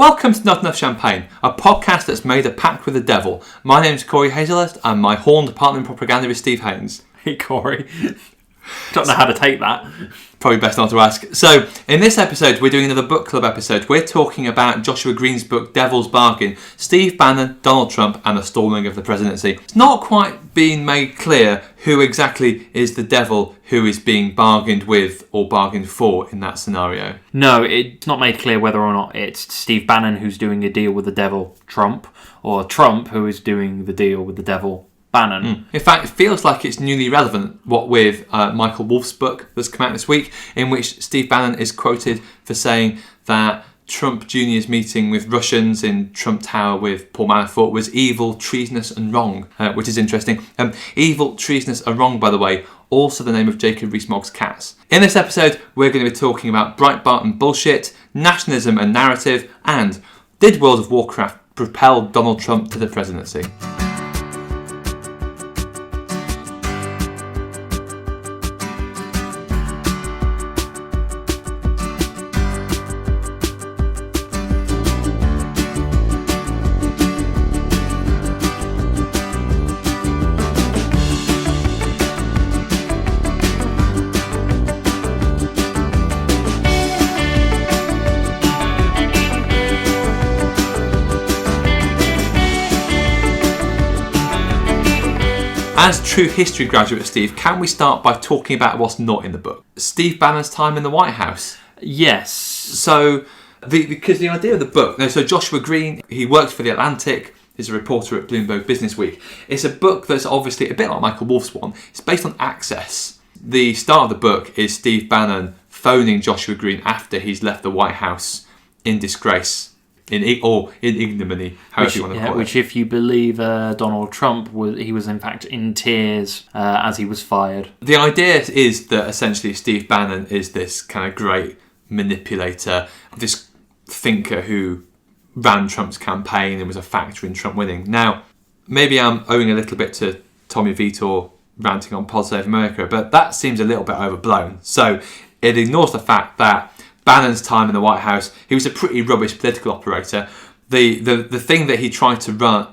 Welcome to Not Enough Champagne, a podcast that's made a pact with the devil. My name's Cory and my horned partner in propaganda is Steve Haynes. Hey Cory. Don't know how to take that. Probably best not to ask. So, in this episode, we're doing another book club episode. We're talking about Joshua Green's book, Devil's Bargain, Steve Bannon, Donald Trump, and the stalling of the presidency. It's not quite been made clear who exactly is the devil who is being bargained with or bargained for in that scenario. No, it's not made clear whether or not it's Steve Bannon who's doing a deal with the devil, Trump, or Trump who is doing the deal with the devil, Bannon. In fact, it feels like it's newly relevant, what with Michael Wolff's book that's come out this week, in which Steve Bannon is quoted for saying that Trump Jr.'s meeting with Russians in Trump Tower with Paul Manafort was evil, treasonous and wrong, which is interesting. Evil, treasonous and wrong, by the way, also the name of Jacob Rees-Mogg's cats. In this episode, we're going to be talking about Breitbart and bullshit, nationalism and narrative, and did World of Warcraft propel Donald Trump to the presidency? As true history graduate, Steve, can we start by talking about what's not in the book? Steve Bannon's time in the White House. Yes. So, because the idea of the book, so Joshua Green, he worked for The Atlantic, he's a reporter at Bloomberg Business Week. It's a book that's obviously a bit like Michael Wolff's one. It's based on access. The start of the book is Steve Bannon phoning Joshua Green after he's left the White House in disgrace. In ignominy, however you want to call it. Which, if you believe Donald Trump, he was in fact in tears as he was fired. The idea is that essentially Steve Bannon is this kind of great manipulator, this thinker who ran Trump's campaign and was a factor in Trump winning. Now, maybe I'm owing a little bit to Tommy Vitor ranting on Pod Save America, but that seems a little bit overblown. So it ignores the fact that Bannon's time in the White House, he was a pretty rubbish political operator. The thing that he tried to run,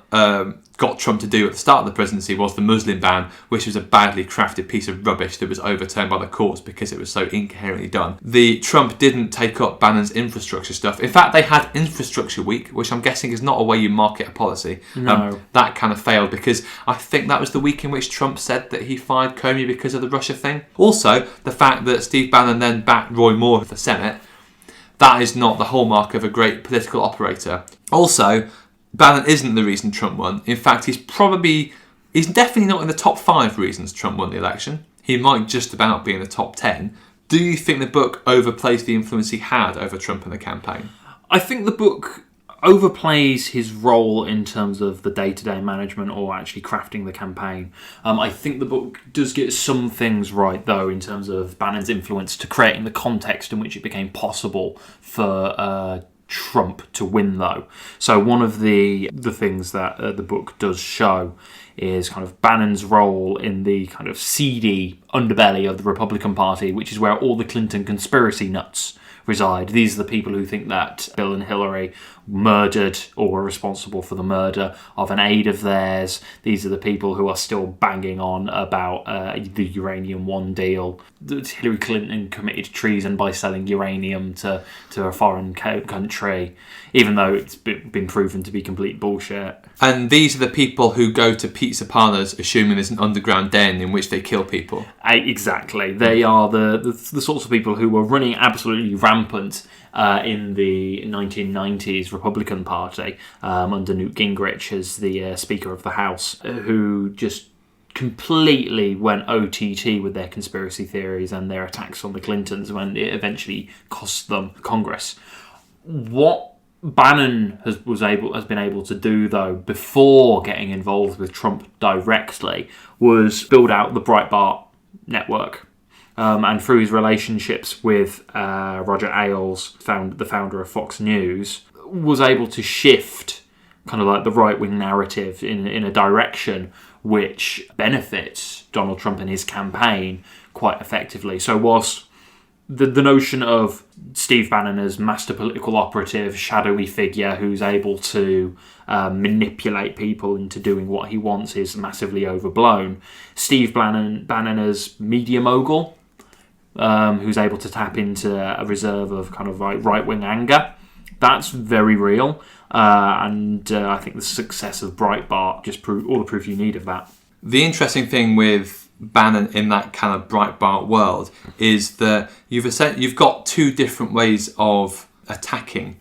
got Trump to do at the start of the presidency was the Muslim ban, which was a badly crafted piece of rubbish that was overturned by the courts because it was so incoherently done. Trump didn't take up Bannon's infrastructure stuff. In fact, they had Infrastructure Week, which I'm guessing is not a way you market a policy. No. That kind of failed because I think that was the week in which Trump said that he fired Comey because of the Russia thing. Also, the fact that Steve Bannon then backed Roy Moore for the Senate, that is not the hallmark of a great political operator. Also, Bannon isn't the reason Trump won. In fact, he's definitely not in the top 5 reasons Trump won the election. He might just about be in the top 10. Do you think the book overplays the influence he had over Trump in the campaign? I think the book overplays his role in terms of the day-to-day management or actually crafting the campaign. I think the book does get some things right, though, in terms of Bannon's influence to creating the context in which it became possible for Trump to win, though. So one of the things that the book does show is kind of Bannon's role in the kind of seedy underbelly of the Republican Party, which is where all the Clinton conspiracy nuts reside. These are the people who think that Bill and Hillary murdered or were responsible for the murder of an aide of theirs. These are the people who are still banging on about the Uranium One deal. Hillary Clinton committed treason by selling uranium to a foreign country, even though it's been proven to be complete bullshit. And these are the people who go to pizza parlours assuming there's an underground den in which they kill people. Exactly. They are the sorts of people who were running absolutely rampant in the 1990s Republican Party under Newt Gingrich as the Speaker of the House, who just completely went OTT with their conspiracy theories and their attacks on the Clintons when it eventually cost them Congress. What Bannon has been able to do, though, before getting involved with Trump directly, was build out the Breitbart network. And through his relationships with Roger Ailes, the founder of Fox News, was able to shift kind of like the right-wing narrative in a direction which benefits Donald Trump and his campaign quite effectively. So whilst the notion of Steve Bannon as master political operative, shadowy figure who's able to manipulate people into doing what he wants is massively overblown. Steve Bannon as media mogul, who's able to tap into a reserve of kind of right-wing anger, that's very real. And I think the success of Breitbart just proved all the proof you need of that. The interesting thing with Bannon in that kind of Breitbart world is that you've got two different ways of attacking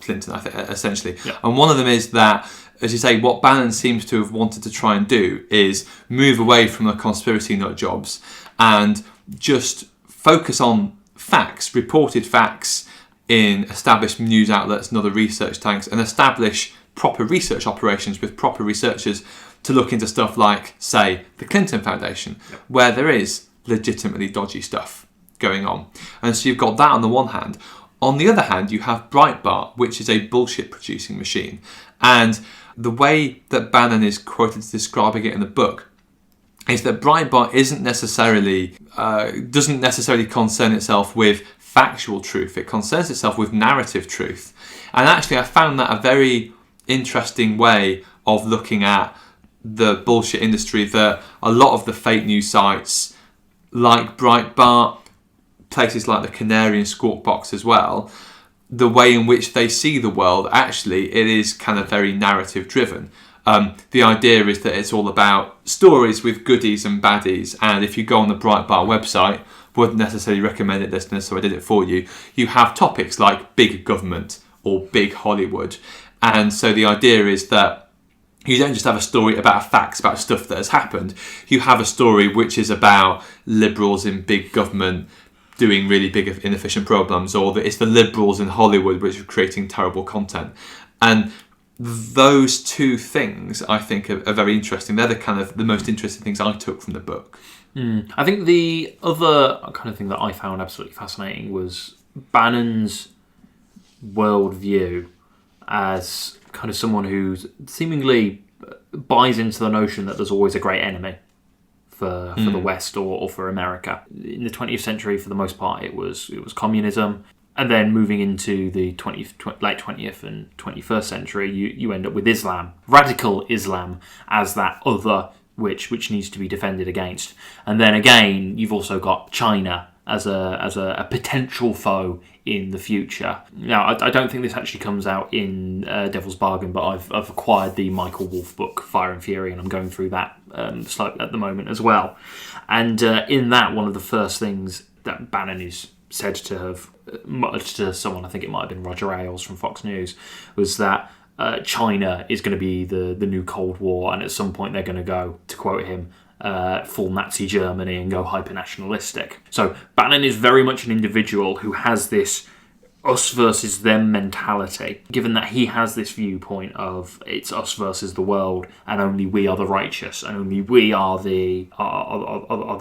Clinton, I think, essentially. Yeah. And one of them is that, as you say, what Bannon seems to have wanted to try and do is move away from the conspiracy nut jobs and just focus on facts, reported facts in established news outlets and other research tanks, and establish proper research operations with proper researchers to look into stuff like, say, the Clinton Foundation, where there is legitimately dodgy stuff going on. And so you've got that on the one hand. On the other hand, you have Breitbart, which is a bullshit producing machine. And the way that Bannon is quoted describing it in the book is that Breitbart doesn't necessarily concern itself with factual truth. It concerns itself with narrative truth. And actually, I found that a very interesting way of looking at the bullshit industry, that a lot of the fake news sites like Breitbart, places like the Canary and Squawk Box as well, the way in which they see the world, actually, it is kind of very narrative driven. The idea is that it's all about stories with goodies and baddies, and if you go on the Breitbart website, wouldn't necessarily recommend it, listeners, so I did it for you. You have topics like big government or big Hollywood, and so the idea is that you don't just have a story about facts about stuff that has happened. You have a story which is about liberals in big government doing really big inefficient programs, or that it's the liberals in Hollywood which are creating terrible content. And those two things, I think, are very interesting. They're the most interesting things I took from the book. I think the other kind of thing that I found absolutely fascinating was Bannon's worldview as kind of someone who seemingly buys into the notion that there's always a great enemy for the West or for America. In the 20th century, for the most part, it was communism. And then moving into the late 20th and 21st century, you end up with Islam, radical Islam, as that other which needs to be defended against. And then again, you've also got China as a potential foe in the future. Now, I don't think this actually comes out in Devil's Bargain, but I've acquired the Michael Wolff book, Fire and Fury, and I'm going through that slightly at the moment as well. And in that, one of the first things that Bannon is said to have muttered to someone, I think it might have been Roger Ailes from Fox News, was that China is going to be the new Cold War, and at some point they're going to go, to quote him, full Nazi Germany and go hyper-nationalistic. So Bannon is very much an individual who has this us versus them mentality, given that he has this viewpoint of it's us versus the world, and only we are the righteous, and only we are the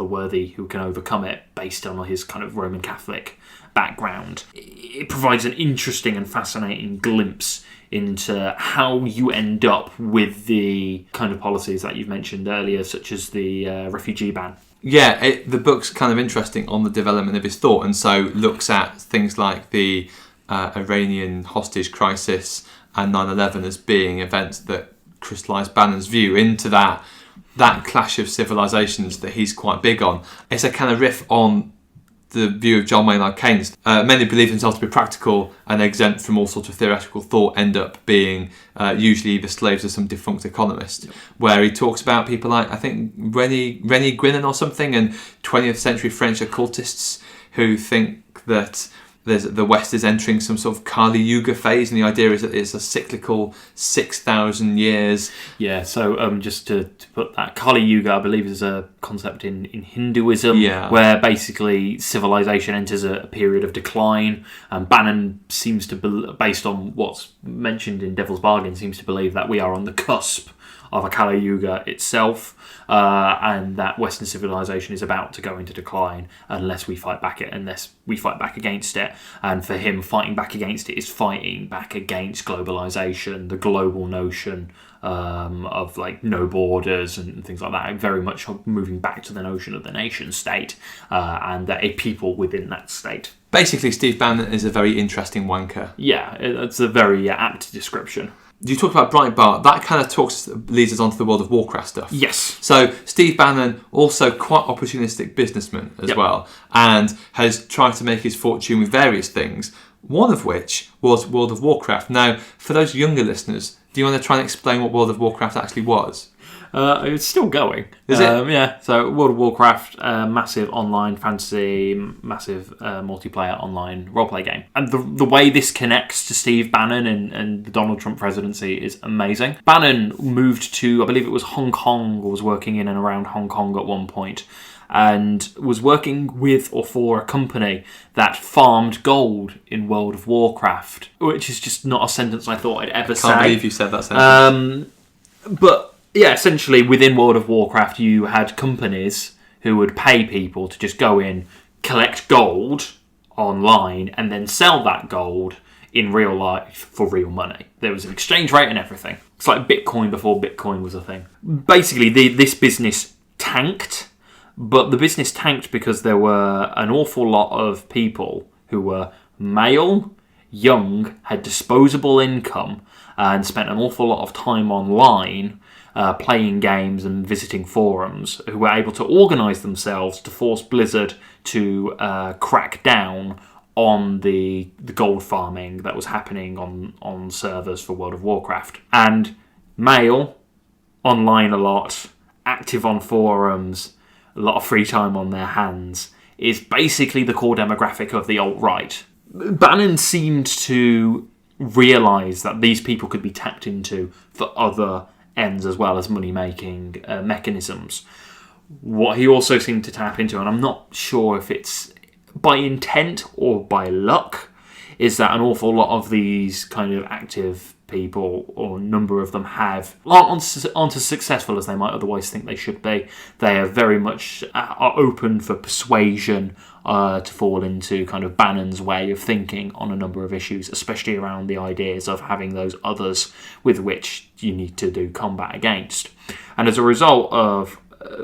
worthy who can overcome it, based on his kind of Roman Catholic background. It provides an interesting and fascinating glimpse into how you end up with the kind of policies that you've mentioned earlier, such as the refugee ban. Yeah, the book's kind of interesting on the development of his thought, and so looks at things like the Iranian hostage crisis and 9/11 as being events that crystallised Bannon's view into that clash of civilisations that he's quite big on. It's a kind of riff on the view of John Maynard Keynes. Many believe themselves to be practical and exempt from all sorts of theoretical thought, end up being usually the slaves of some defunct economist, where he talks about people like, I think, René Guénon or something, and 20th century French occultists who think that the West is entering some sort of Kali Yuga phase, and the idea is that it's a cyclical 6,000 years. Yeah, so just to put that, Kali Yuga, I believe, is a concept in Hinduism, where basically civilization enters a period of decline. Bannon seems to, based on what's mentioned in Devil's Bargain, seems to believe that we are on the cusp a Kali Yuga itself, and that Western civilization is about to go into decline unless we fight back against it. And for him, fighting back against it is fighting back against globalization, the global notion of like no borders and things like that. Very much moving back to the notion of the nation state and a people within that state. Basically, Steve Bannon is a very interesting wanker. Yeah, it's a very apt description. You talked about Breitbart. That kind of leads us on to the World of Warcraft stuff. Yes. So Steve Bannon, also quite opportunistic businessman as well, and has tried to make his fortune with various things, one of which was World of Warcraft. Now, for those younger listeners, do you want to try and explain what World of Warcraft actually was? It's still going. Is it? Yeah. So World of Warcraft, massive online fantasy, massive multiplayer online roleplay game. And the way this connects to Steve Bannon and the Donald Trump presidency is amazing. Bannon moved to, I believe it was Hong Kong, or was working in and around Hong Kong at one point, and was working with or for a company that farmed gold in World of Warcraft, which is just not a sentence I thought I'd ever say. I can't believe you said that sentence. But yeah, essentially within World of Warcraft, you had companies who would pay people to just go in, collect gold online, and then sell that gold in real life for real money. There was an exchange rate and everything. It's like Bitcoin before Bitcoin was a thing. Basically, this business tanked, but the business tanked because there were an awful lot of people who were male, young, had disposable income, and spent an awful lot of time online playing games and visiting forums, who were able to organise themselves to force Blizzard to crack down on the gold farming that was happening on servers for World of Warcraft. And male, online a lot, active on forums, a lot of free time on their hands, is basically the core demographic of the alt-right. Bannon seemed to realise that these people could be tapped into for other ends as well as money-making mechanisms. What he also seemed to tap into, and I'm not sure if it's by intent or by luck, is that an awful lot of these kind of active people, or a number of them, aren't as successful as they might otherwise think they should be. They are very much are open for persuasion to fall into kind of Bannon's way of thinking on a number of issues, especially around the ideas of having those others with which you need to do combat against. And as a result of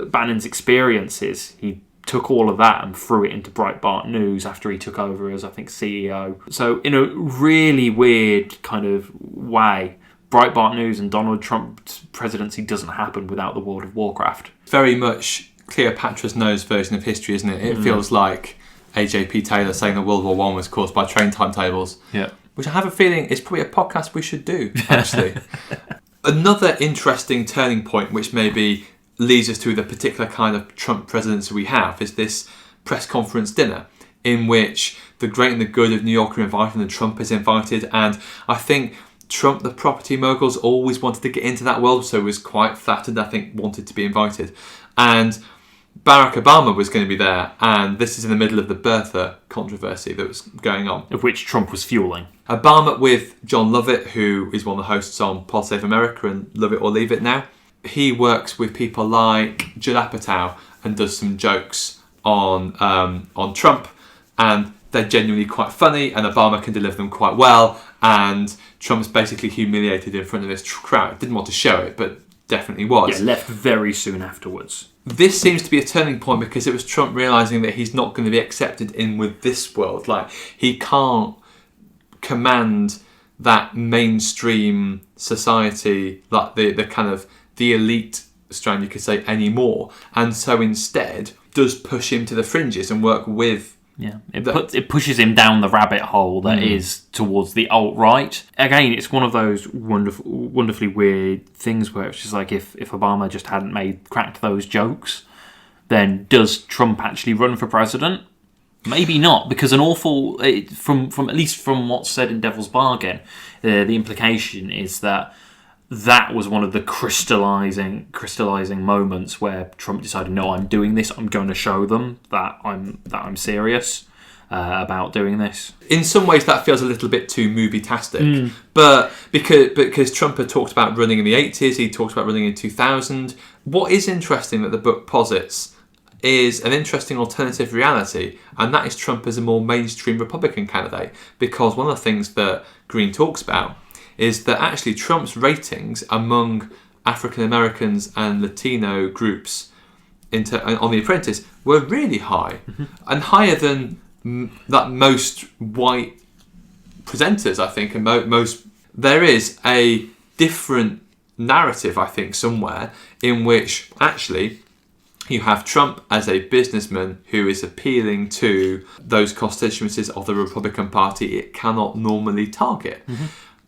Bannon's experiences, he took all of that and threw it into Breitbart News after he took over as, I think, CEO. So in a really weird kind of way, Breitbart News and Donald Trump's presidency doesn't happen without the World of Warcraft. Very much Cleopatra's Nose version of history, isn't it? It feels like AJP Taylor saying that World War One was caused by train timetables. Yeah. Which I have a feeling is probably a podcast we should do, actually. Another interesting turning point, which maybe leads us to the particular kind of Trump presidency we have, is this press conference dinner in which the great and the good of New York are invited and Trump is invited. And I think Trump, the property mogul's always wanted to get into that world, so was quite flattered, I think, wanted to be invited. And Barack Obama was going to be there, and this is in the middle of the birther controversy that was going on, of which Trump was fueling. Obama with John Lovett, who is one of the hosts on Pod Save America and Love It or Leave It now. He works with people like Judd Apatow and does some jokes on Trump, and they're genuinely quite funny, and Obama can deliver them quite well, and Trump's basically humiliated in front of this crowd. Didn't want to show it, but definitely was. Yeah, left very soon afterwards. This seems to be a turning point because it was Trump realising that he's not going to be accepted in with this world. Like, he can't command that mainstream society, like the kind of the elite strand, you could say, anymore, and so instead does push him to the fringes and work with. Yeah, it pushes him down the rabbit hole that is towards the alt-right. Again, it's one of those wonderfully weird things where it's just like if Obama just hadn't cracked those jokes, then does Trump actually run for president? Maybe not, because from at least from what's said in Devil's Bargain, the implication is that was one of the crystallizing moments where Trump decided, no, I'm doing this. I'm going to show them that I'm serious. about doing this. In some ways, that feels a little bit too movie-tastic. But because Trump had talked about running in the 80s, he talked about running in 2000. What is interesting that the book posits is an interesting alternative reality, and that is Trump as a more mainstream Republican candidate. Because one of the things that Green talks about is that actually Trump's ratings among African Americans and Latino groups on The Apprentice were really high, and higher than that most white presenters, I think, and most. There is a different narrative, I think, somewhere in which actually you have Trump as a businessman who is appealing to those constituencies of the Republican Party it cannot normally target.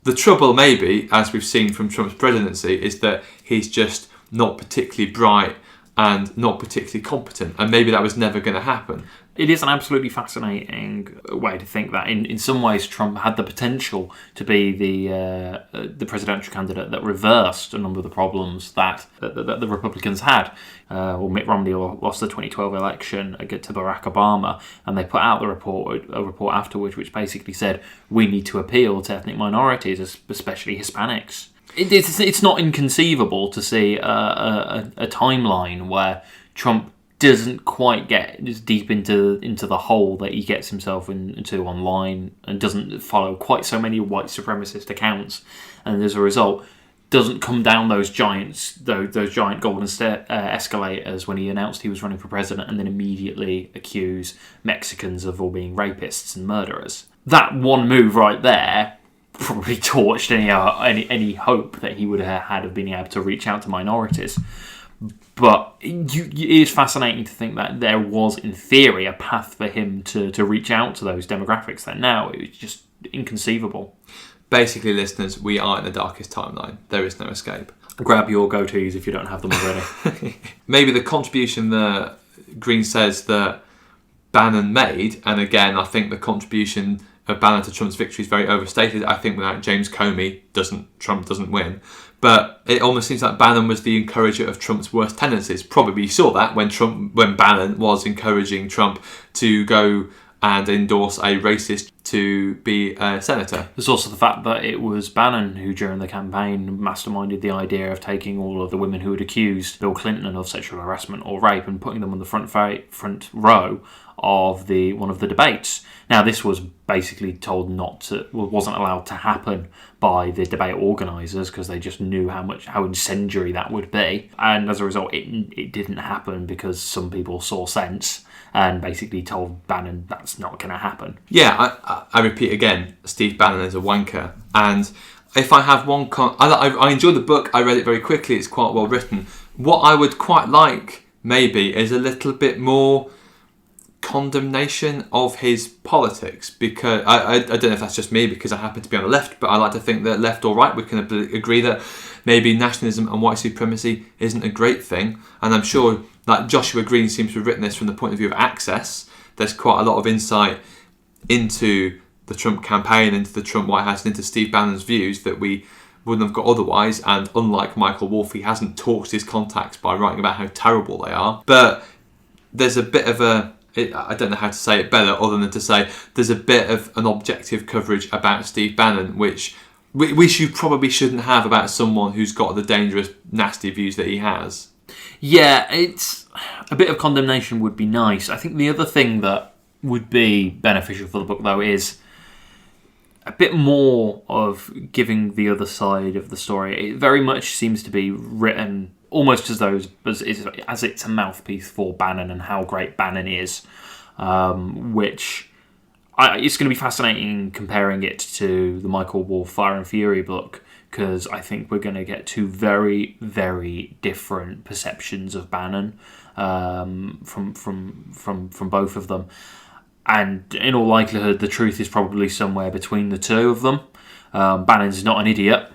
The trouble, maybe, as we've seen from Trump's presidency, is that he's just not particularly bright and not particularly competent, and maybe that was never going to happen. It is an absolutely fascinating way to think that in some ways Trump had the potential to be the presidential candidate that reversed a number of the problems that the Republicans had. Mitt Romney lost the 2012 election to Barack Obama, and they put out a report afterwards which basically said we need to appeal to ethnic minorities, especially Hispanics. It's not inconceivable to see a timeline where Trump doesn't quite get as deep into the hole that he gets himself into online, and doesn't follow quite so many white supremacist accounts, and as a result doesn't come down those giant golden escalators when he announced he was running for president, and then immediately accuse Mexicans of all being rapists and murderers. That one move right there probably torched any hope that he would have had of being able to reach out to minorities. But it is fascinating to think that there was, in theory, a path for him to reach out to those demographics that now it was just inconceivable. Basically, listeners, we are in the darkest timeline. There is no escape. Grab your go-tos if you don't have them already. Maybe the contribution that Green says that Bannon made, and again, I think the contribution of Bannon to Trump's victory is very overstated. I think without James Comey, Trump doesn't win. But it almost seems like Bannon was the encourager of Trump's worst tendencies. Probably you saw that when Bannon was encouraging Trump to go and endorse a racist to be a senator. There's also the fact that it was Bannon who, during the campaign, masterminded the idea of taking all of the women who had accused Bill Clinton of sexual harassment or rape and putting them on the front row of one of the debates. Now, this was basically told wasn't allowed to happen by the debate organisers because they just knew how incendiary that would be, and as a result, it didn't happen because some people saw sense and basically told Bannon that's not going to happen. Yeah, I repeat again, Steve Bannon is a wanker, and if I have one I enjoyed the book. I read it very quickly. It's quite well written. What I would quite like maybe is a little bit more condemnation of his politics, because I don't know if that's just me because I happen to be on the left, but I like to think that left or right we can agree that maybe nationalism and white supremacy isn't a great thing, and I'm sure that Joshua Green seems to have written this from the point of view of access. There's quite a lot of insight into the Trump campaign, into the Trump White House, and into Steve Bannon's views that we wouldn't have got otherwise, and unlike Michael Wolff, he hasn't torched his contacts by writing about how terrible they are. But there's a bit of I don't know how to say it better other than to say there's a bit of an objective coverage about Steve Bannon, which you probably shouldn't have about someone who's got the dangerous, nasty views that he has. Yeah, it's a bit of condemnation would be nice. I think the other thing that would be beneficial for the book, though, is a bit more of giving the other side of the story. It very much seems to be written almost as it's a mouthpiece for Bannon and how great Bannon is, which it's going to be fascinating comparing it to the Michael Wolff Fire and Fury book, because I think we're going to get two very, very different perceptions of Bannon from both of them. And in all likelihood, the truth is probably somewhere between the two of them. Bannon's not an idiot.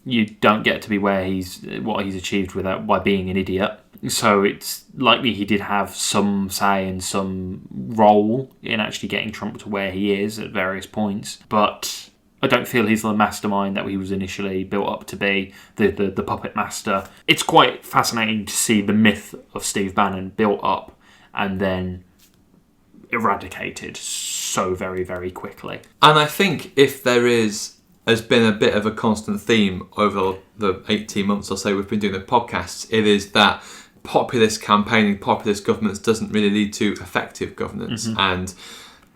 You don't get to be what he's achieved by being an idiot. So it's likely he did have some say and some role in actually getting Trump to where he is at various points. But I don't feel he's the mastermind that he was initially built up to be, the puppet master. It's quite fascinating to see the myth of Steve Bannon built up and then eradicated so very, very quickly. And I think if has been a bit of a constant theme over the 18 months or so we've been doing the podcasts, it is that populist campaigning, populist governments doesn't really lead to effective governance, and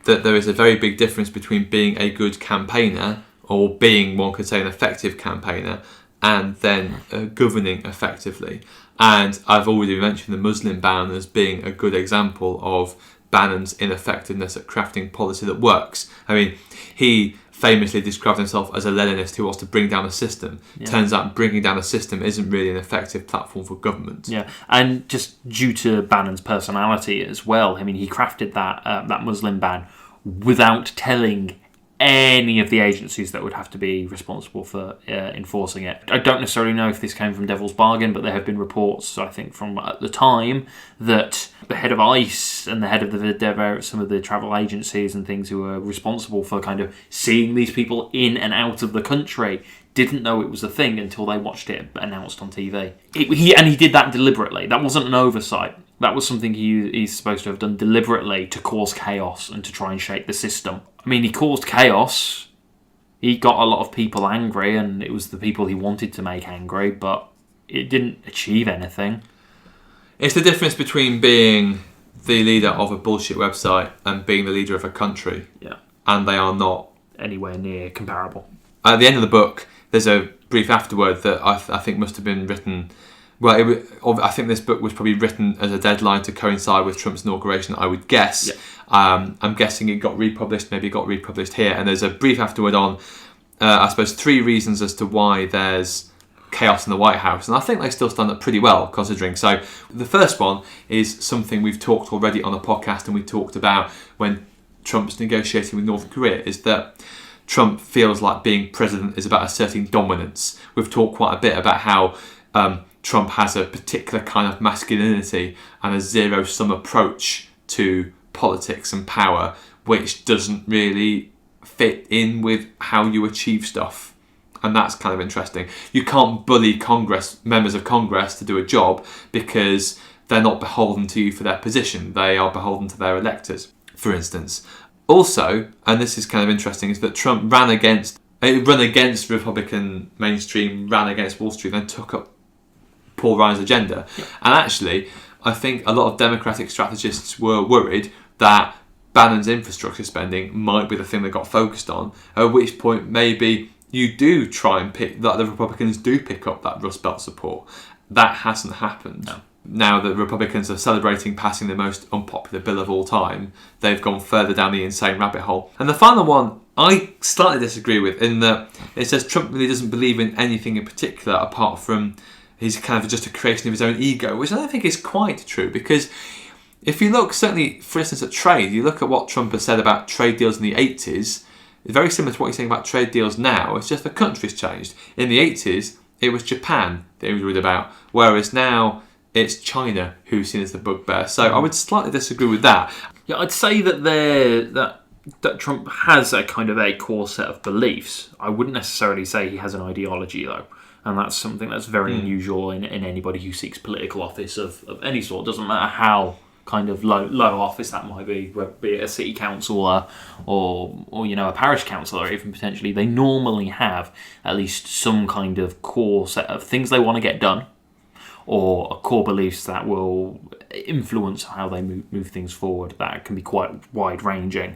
that there is a very big difference between being a good campaigner, or being, one could say, an effective campaigner, and then governing effectively. And I've already mentioned the Muslim ban as being a good example of Bannon's ineffectiveness at crafting policy that works. I mean, he famously described himself as a Leninist who wants to bring down a system. Yeah. Turns out bringing down a system isn't really an effective platform for government. Yeah, and just due to Bannon's personality as well, I mean, he crafted that Muslim ban without telling any of the agencies that would have to be responsible for enforcing it. I don't necessarily know if this came from Devil's Bargain, but there have been reports, I think, from at the time that the head of ICE and the head of some of the travel agencies and things who were responsible for kind of seeing these people in and out of the country didn't know it was a thing until they watched it announced on TV. He did that deliberately. That wasn't an oversight. That was something he's supposed to have done deliberately to cause chaos and to try and shake the system. I mean, he caused chaos. He got a lot of people angry, and it was the people he wanted to make angry, but it didn't achieve anything. It's the difference between being the leader of a bullshit website and being the leader of a country. Yeah. And they are not anywhere near comparable. At the end of the book, there's a brief afterword that I think must have been written. Well, I think this book was probably written as a deadline to coincide with Trump's inauguration, I would guess. Yeah. I'm guessing it got republished, maybe it got republished here. And there's a brief afterword on, I suppose, 3 reasons as to why there's chaos in the White House. And I think they still stand up pretty well, considering. So the first one is something we've talked already on the podcast, and we talked about when Trump's negotiating with North Korea, is that Trump feels like being president is about asserting dominance. We've talked quite a bit about how Trump has a particular kind of masculinity and a zero-sum approach to politics and power, which doesn't really fit in with how you achieve stuff. And that's kind of interesting. You can't bully members of Congress to do a job because they're not beholden to you for their position. They are beholden to their electors, for instance. Also, and this is kind of interesting, is that Trump ran against Republican mainstream, ran against Wall Street, then took up Paul Ryan's agenda. Yeah. And actually, I think a lot of Democratic strategists were worried that Bannon's infrastructure spending might be the thing that got focused on, at which point maybe you do try and the Republicans do pick up that Rust Belt support. That hasn't happened. No. Now that Republicans are celebrating passing the most unpopular bill of all time, they've gone further down the insane rabbit hole. And the final one, I slightly disagree with, in that it says Trump really doesn't believe in anything in particular apart from he's kind of just a creation of his own ego, which I don't think is quite true, because if you look, certainly, for instance, at trade, you look at what Trump has said about trade deals in the 80s, it's very similar to what he's saying about trade deals now. It's just the country's changed. In the 80s, it was Japan that he was worried about, whereas now it's China who's seen as the bugbear. So I would slightly disagree with that. Yeah, I'd say that that Trump has a kind of a core set of beliefs. I wouldn't necessarily say he has an ideology, though. And that's something that's very unusual in anybody who seeks political office of any sort. It doesn't matter how kind of low office that might be it a city councillor or a parish councillor, or even potentially, they normally have at least some kind of core set of things they want to get done, or core beliefs that will influence how they move things forward. That can be quite wide-ranging.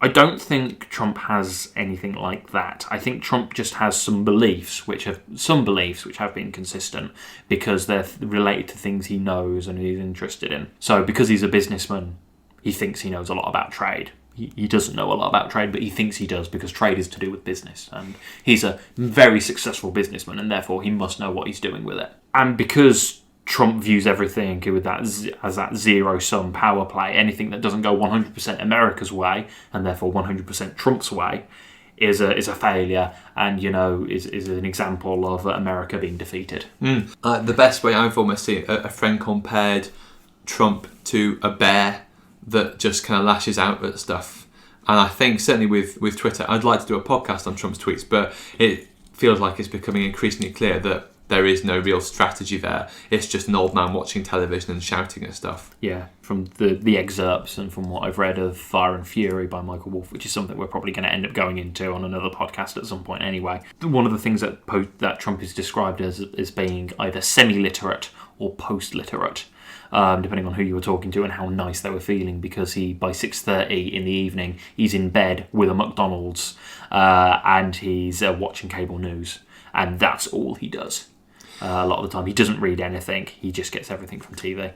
I don't think Trump has anything like that. I think Trump just has some beliefs which have been consistent because they're related to things he knows and he's interested in. So because he's a businessman, he thinks he knows a lot about trade. He doesn't know a lot about trade, but he thinks he does because trade is to do with business. And he's a very successful businessman, and therefore he must know what he's doing with it. And because Trump views everything with that as that zero-sum power play, anything that doesn't go 100% America's way and therefore 100% Trump's way is a failure, and is an example of America being defeated. The best way I've almost seen a friend compared Trump to a bear that just kind of lashes out at stuff. And I think certainly with Twitter, I'd like to do a podcast on Trump's tweets, but it feels like it's becoming increasingly clear that there is no real strategy there. It's just an old man watching television and shouting at stuff. Yeah, from the excerpts and from what I've read of Fire and Fury by Michael Wolff, which is something we're probably going to end up going into on another podcast at some point anyway. One of the things that Trump is described as being either semi-literate or post-literate, depending on who you were talking to and how nice they were feeling, because by 6:30 in the evening, he's in bed with a McDonald's and he's watching cable news. And that's all he does. A lot of the time, he doesn't read anything. He just gets everything from TV.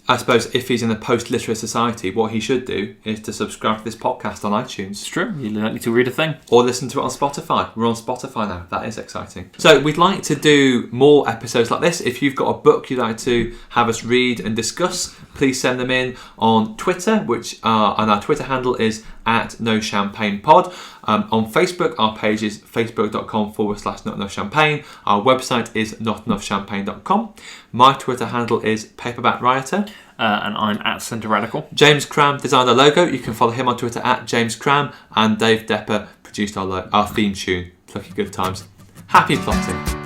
I suppose if he's in a post-literate society, what he should do is to subscribe to this podcast on iTunes. It's true. You don't need to read a thing. Or listen to it on Spotify. We're on Spotify now. That is exciting. So we'd like to do more episodes like this. If you've got a book you'd like to have us read and discuss, please send them in on Twitter, and our Twitter handle is @NoChampagnePod. On Facebook, our page is facebook.com/notenoughchampagne. Our website is notenoughchampagne.com. My Twitter handle is paperback-rioter. And I'm @CenterRadical. James Cram designed our logo. You can follow him on Twitter @JamesCram. And Dave Depper produced our theme tune. Lucky good times. Happy plotting.